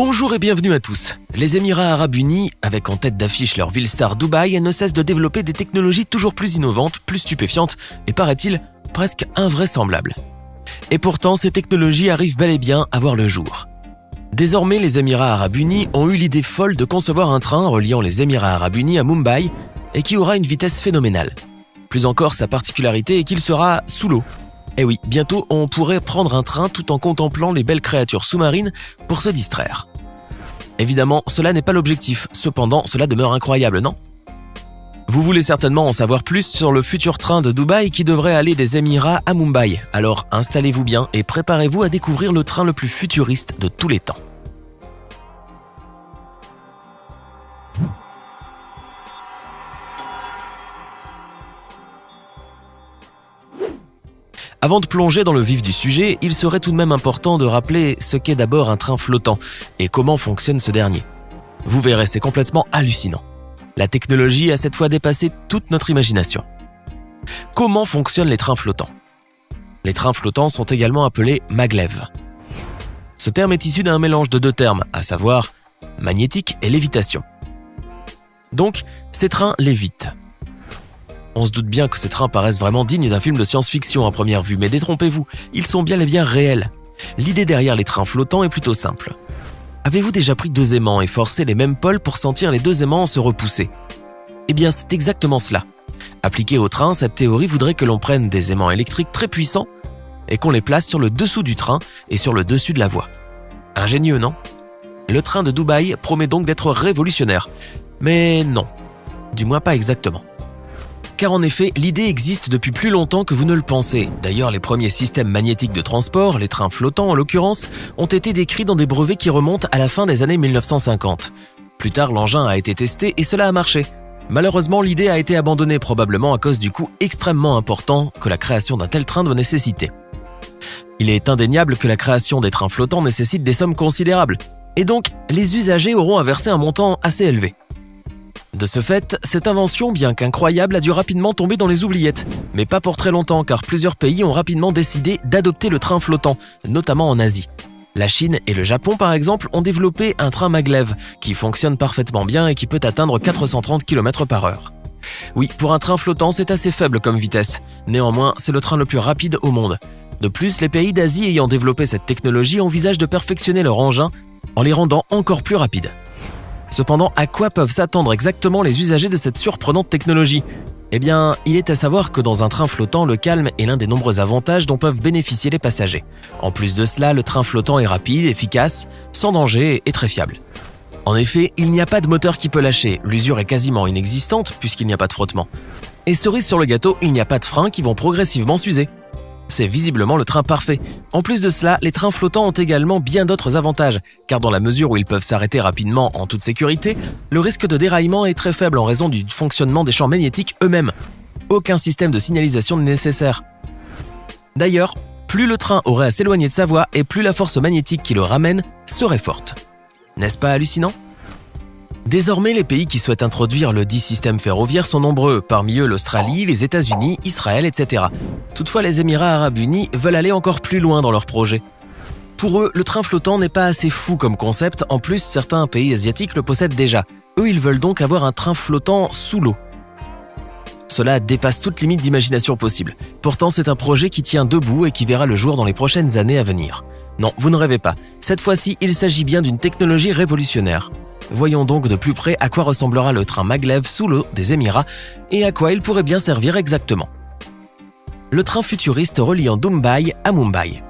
Bonjour et bienvenue à tous. Les Émirats Arabes Unis, avec en tête d'affiche leur ville star Dubaï, ne cessent de développer des technologies toujours plus innovantes, plus stupéfiantes et, paraît-il, presque invraisemblables. Et pourtant, ces technologies arrivent bel et bien à voir le jour. Désormais, les Émirats Arabes Unis ont eu l'idée folle de concevoir un train reliant les Émirats Arabes Unis à Mumbai et qui aura une vitesse phénoménale. Plus encore, sa particularité est qu'il sera sous l'eau. Et oui, bientôt on pourrait prendre un train tout en contemplant les belles créatures sous-marines pour se distraire. Évidemment, cela n'est pas l'objectif, cependant cela demeure incroyable, non ? Vous voulez certainement en savoir plus sur le futur train de Dubaï qui devrait aller des Émirats à Mumbai. Alors installez-vous bien et préparez-vous à découvrir le train le plus futuriste de tous les temps. Avant de plonger dans le vif du sujet, il serait tout de même important de rappeler ce qu'est d'abord un train flottant et comment fonctionne ce dernier. Vous verrez, c'est complètement hallucinant. La technologie a cette fois dépassé toute notre imagination. Comment fonctionnent les trains flottants ? Les trains flottants sont également appelés maglev. Ce terme est issu d'un mélange de deux termes, à savoir magnétique et lévitation. Donc, ces trains lévitent. On se doute bien que ces trains paraissent vraiment dignes d'un film de science-fiction à première vue, mais détrompez-vous, ils sont bien et bien réels. L'idée derrière les trains flottants est plutôt simple. Avez-vous déjà pris deux aimants et forcé les mêmes pôles pour sentir les deux aimants se repousser ? Eh bien, c'est exactement cela. Appliqué au train, cette théorie voudrait que l'on prenne des aimants électriques très puissants et qu'on les place sur le dessous du train et sur le dessus de la voie. Ingénieux, non ? Le train de Dubaï promet donc d'être révolutionnaire. Mais non, du moins pas exactement. Car en effet, l'idée existe depuis plus longtemps que vous ne le pensez. D'ailleurs, les premiers systèmes magnétiques de transport, les trains flottants en l'occurrence, ont été décrits dans des brevets qui remontent à la fin des années 1950. Plus tard, l'engin a été testé et cela a marché. Malheureusement, l'idée a été abandonnée probablement à cause du coût extrêmement important que la création d'un tel train doit nécessiter. Il est indéniable que la création des trains flottants nécessite des sommes considérables. Et donc, les usagers auront à verser un montant assez élevé. De ce fait, cette invention, bien qu'incroyable, a dû rapidement tomber dans les oubliettes. Mais pas pour très longtemps, car plusieurs pays ont rapidement décidé d'adopter le train flottant, notamment en Asie. La Chine et le Japon, par exemple, ont développé un train maglev, qui fonctionne parfaitement bien et qui peut atteindre 430 km/h. Oui, pour un train flottant, c'est assez faible comme vitesse. Néanmoins, c'est le train le plus rapide au monde. De plus, les pays d'Asie ayant développé cette technologie envisagent de perfectionner leur engin en les rendant encore plus rapides. Cependant, à quoi peuvent s'attendre exactement les usagers de cette surprenante technologie ? Eh bien, il est à savoir que dans un train flottant, le calme est l'un des nombreux avantages dont peuvent bénéficier les passagers. En plus de cela, le train flottant est rapide, efficace, sans danger et très fiable. En effet, il n'y a pas de moteur qui peut lâcher, l'usure est quasiment inexistante puisqu'il n'y a pas de frottement. Et cerise sur le gâteau, il n'y a pas de freins qui vont progressivement s'user. C'est visiblement le train parfait. En plus de cela, les trains flottants ont également bien d'autres avantages, car dans la mesure où ils peuvent s'arrêter rapidement en toute sécurité, le risque de déraillement est très faible en raison du fonctionnement des champs magnétiques eux-mêmes. Aucun système de signalisation n'est nécessaire. D'ailleurs, plus le train aurait à s'éloigner de sa voie et plus la force magnétique qui le ramène serait forte. N'est-ce pas hallucinant ? Désormais, les pays qui souhaitent introduire le dit système ferroviaire sont nombreux, parmi eux l'Australie, les États-Unis, Israël, etc. Toutefois, les Émirats Arabes Unis veulent aller encore plus loin dans leur projet. Pour eux, le train flottant n'est pas assez fou comme concept, en plus certains pays asiatiques le possèdent déjà. Eux, ils veulent donc avoir un train flottant sous l'eau. Cela dépasse toute limite d'imagination possible. Pourtant, c'est un projet qui tient debout et qui verra le jour dans les prochaines années à venir. Non, vous ne rêvez pas. Cette fois-ci, il s'agit bien d'une technologie révolutionnaire. Voyons donc de plus près à quoi ressemblera le train maglev sous l'eau des Émirats et à quoi il pourrait bien servir exactement. Le train futuriste reliant Dubaï à Mumbai.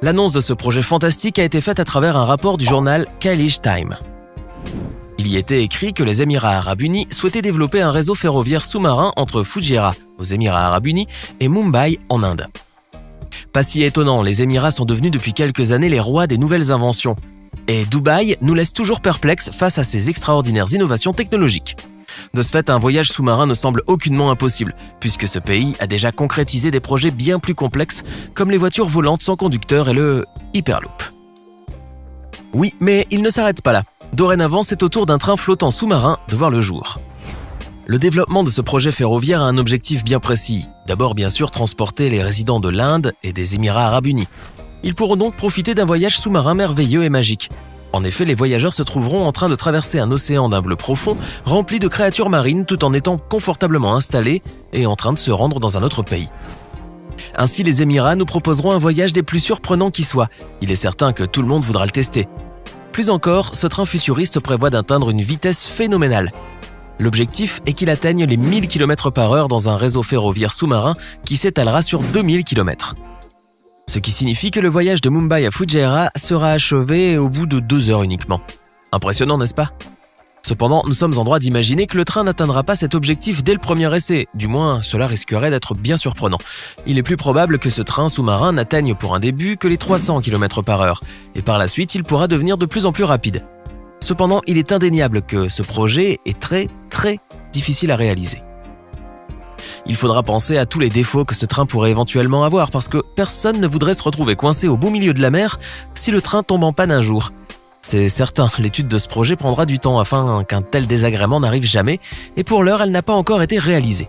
L'annonce de ce projet fantastique a été faite à travers un rapport du journal Khaleej Time. Il y était écrit que les Émirats Arabes Unis souhaitaient développer un réseau ferroviaire sous-marin entre Fujairah, aux Émirats Arabes Unis, et Mumbai, en Inde. Pas si étonnant, les Émirats sont devenus depuis quelques années les rois des nouvelles inventions. Et Dubaï nous laisse toujours perplexes face à ces extraordinaires innovations technologiques. De ce fait, un voyage sous-marin ne semble aucunement impossible, puisque ce pays a déjà concrétisé des projets bien plus complexes, comme les voitures volantes sans conducteur et le Hyperloop. Oui, mais il ne s'arrête pas là. Dorénavant, c'est au tour d'un train flottant sous-marin de voir le jour. Le développement de ce projet ferroviaire a un objectif bien précis. D'abord, bien sûr, transporter les résidents de l'Inde et des Émirats Arabes Unis. Ils pourront donc profiter d'un voyage sous-marin merveilleux et magique. En effet, les voyageurs se trouveront en train de traverser un océan d'un bleu profond rempli de créatures marines tout en étant confortablement installés et en train de se rendre dans un autre pays. Ainsi, les Émirats nous proposeront un voyage des plus surprenants qui soit. Il est certain que tout le monde voudra le tester. Plus encore, ce train futuriste prévoit d'atteindre une vitesse phénoménale. L'objectif est qu'il atteigne les 1000 km/h dans un réseau ferroviaire sous-marin qui s'étalera sur 2000 km. Ce qui signifie que le voyage de Mumbai à Fujairah sera achevé au bout de 2 heures uniquement. Impressionnant, n'est-ce pas ? Cependant, nous sommes en droit d'imaginer que le train n'atteindra pas cet objectif dès le premier essai. Du moins, cela risquerait d'être bien surprenant. Il est plus probable que ce train sous-marin n'atteigne pour un début que les 300 km/h, et par la suite, il pourra devenir de plus en plus rapide. Cependant, il est indéniable que ce projet est très difficile à réaliser. Il faudra penser à tous les défauts que ce train pourrait éventuellement avoir parce que personne ne voudrait se retrouver coincé au beau milieu de la mer si le train tombe en panne un jour. C'est certain, l'étude de ce projet prendra du temps afin qu'un tel désagrément n'arrive jamais et pour l'heure, elle n'a pas encore été réalisée.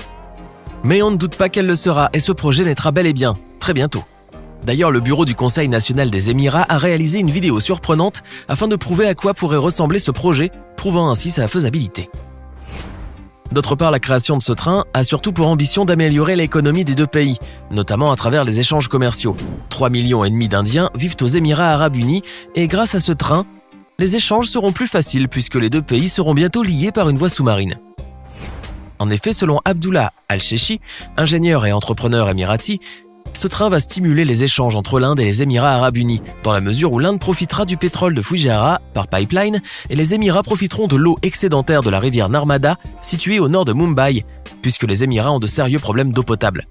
Mais on ne doute pas qu'elle le sera et ce projet naîtra bel et bien, très bientôt. D'ailleurs, le bureau du Conseil national des Émirats a réalisé une vidéo surprenante afin de prouver à quoi pourrait ressembler ce projet, prouvant ainsi sa faisabilité. D'autre part, la création de ce train a surtout pour ambition d'améliorer l'économie des deux pays, notamment à travers les échanges commerciaux. 3,5 millions d'Indiens vivent aux Émirats arabes unis et grâce à ce train, les échanges seront plus faciles puisque les deux pays seront bientôt liés par une voie sous-marine. En effet, selon Abdullah Al-Sheshi, ingénieur et entrepreneur émirati, ce train va stimuler les échanges entre l'Inde et les Émirats arabes unis, dans la mesure où l'Inde profitera du pétrole de Fujairah par pipeline et les Émirats profiteront de l'eau excédentaire de la rivière Narmada, située au nord de Mumbai, puisque les Émirats ont de sérieux problèmes d'eau potable.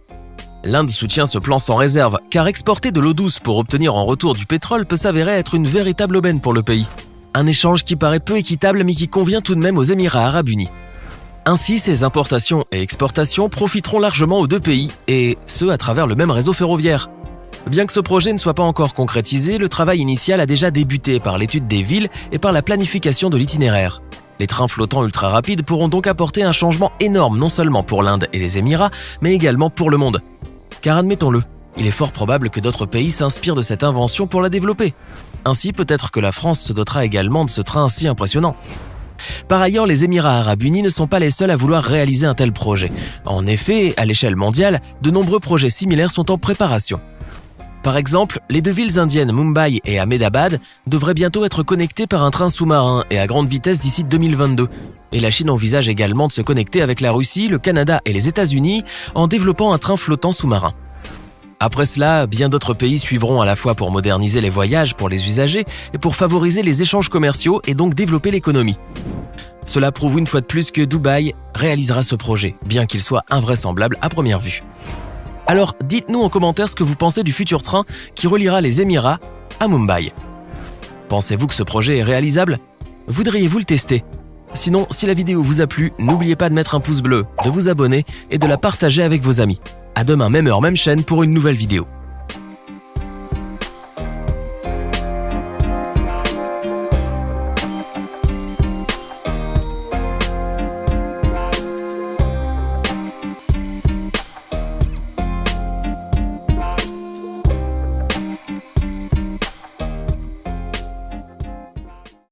L'Inde soutient ce plan sans réserve, car exporter de l'eau douce pour obtenir en retour du pétrole peut s'avérer être une véritable aubaine pour le pays. Un échange qui paraît peu équitable mais qui convient tout de même aux Émirats arabes unis. Ainsi, ces importations et exportations profiteront largement aux deux pays, et ce à travers le même réseau ferroviaire. Bien que ce projet ne soit pas encore concrétisé, le travail initial a déjà débuté par l'étude des villes et par la planification de l'itinéraire. Les trains flottants ultra rapides pourront donc apporter un changement énorme non seulement pour l'Inde et les Émirats, mais également pour le monde. Car admettons-le, il est fort probable que d'autres pays s'inspirent de cette invention pour la développer. Ainsi, peut-être que la France se dotera également de ce train si impressionnant. Par ailleurs, les Émirats arabes unis ne sont pas les seuls à vouloir réaliser un tel projet. En effet, à l'échelle mondiale, de nombreux projets similaires sont en préparation. Par exemple, les deux villes indiennes Mumbai et Ahmedabad devraient bientôt être connectées par un train sous-marin et à grande vitesse d'ici 2022. Et la Chine envisage également de se connecter avec la Russie, le Canada et les États-Unis en développant un train flottant sous-marin. Après cela, bien d'autres pays suivront à la fois pour moderniser les voyages pour les usagers et pour favoriser les échanges commerciaux et donc développer l'économie. Cela prouve une fois de plus que Dubaï réalisera ce projet, bien qu'il soit invraisemblable à première vue. Alors, dites-nous en commentaire ce que vous pensez du futur train qui reliera les Émirats à Mumbai. Pensez-vous que ce projet est réalisable ? Voudriez-vous le tester ? Sinon, si la vidéo vous a plu, n'oubliez pas de mettre un pouce bleu, de vous abonner et de la partager avec vos amis. À demain, même heure, même chaîne pour une nouvelle vidéo.